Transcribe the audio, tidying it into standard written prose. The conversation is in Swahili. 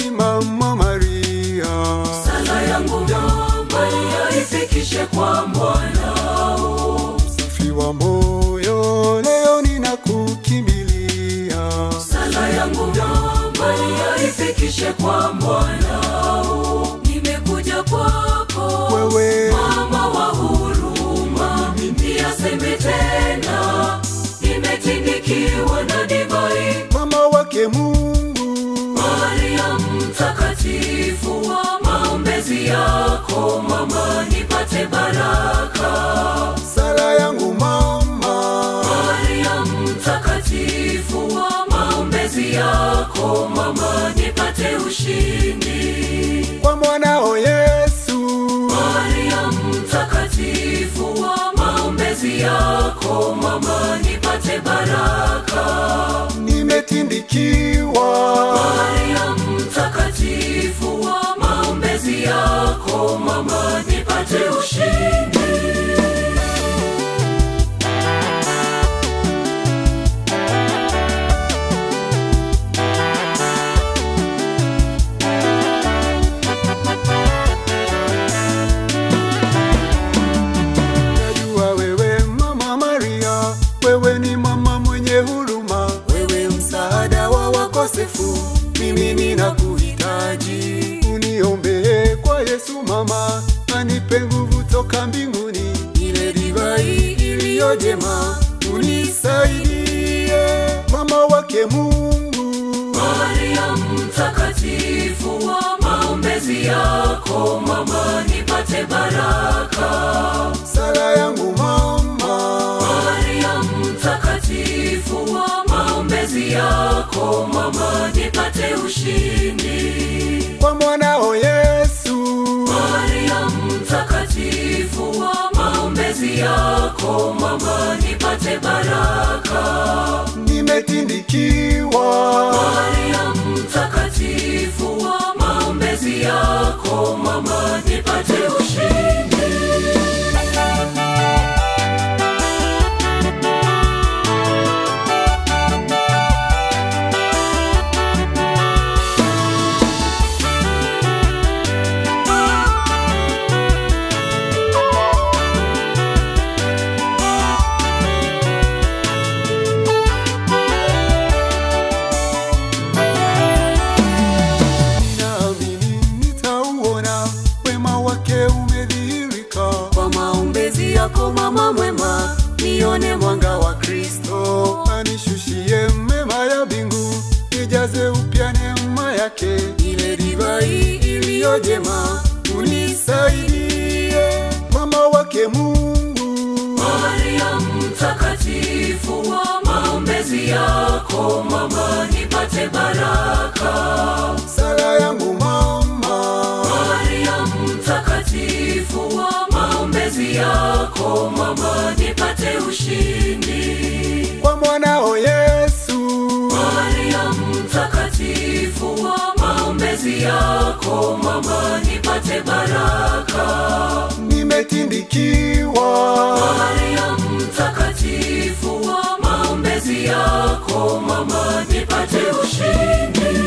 Ai Mama Maria, sala yangu Maria ifikishe kwa mwanao. Safi wa moyo leo ninakukimbilia, Sala yangu Maria ifikishe kwa mwanao. Nimekuja kwako wewe mama wa huruma, niyaseme tena, nimetindikiwa na divai. mama wake Mungu, Maria mtakatifu, wa maombezi yako mama nipate baraka. sala yangu mama, Maria mtakatifu, wa maombezi yako mama nipate ushindi. kwa mwanao Yesu, Maria mtakatifu, wa maombezi yako mama nipate baraka. nimetindikiwa. Maria mtakatifu, wa maombezi yako mama nipate ushindi. Najua wewe Mama Maria, wewe ni mama mwenye huruma, wewe msaada wa wakosefu, mimi ninakuhitaji. Uniombee kwa Yesu mama, anipe nguvu toka mbinguni, ile divai iliyo jema unisaidie. Mama wake Mungu, Maria mtakatifu, wa maombezi yako mama nipate baraka. sala yangu mama, Maria mtakatifu, wa maombezi yako mama nipate ushindi. kwa mwanao Yesu, Maria mtakatifu, wa maombezi yako mama nipate baraka. nimetindikiwa. Maria mtakatifu, wa maombezi yako mama nipate ushindi. Naamini nitauona wema wake umedhihirika, Kwa maombezi yako mama mwema, nione mwanga wa Kristo. anishushie mema ya mbingu, nijaze upya neema yake, ile divai iliyo jema unisaidie. Mama wake Mungu, Maria mtakatifu, wa maombezi yako mama nipate baraka. sala yangu mama, Maria mtakatifu, wa maombezi yako mama nipate ushindi. kwa mwanao Yesu, Maria mtakatifu, wa maombezi yako mama nipate baraka. nimetindikiwa. Maria mtakatifu, wa maombezi yako mama nipate ushindi.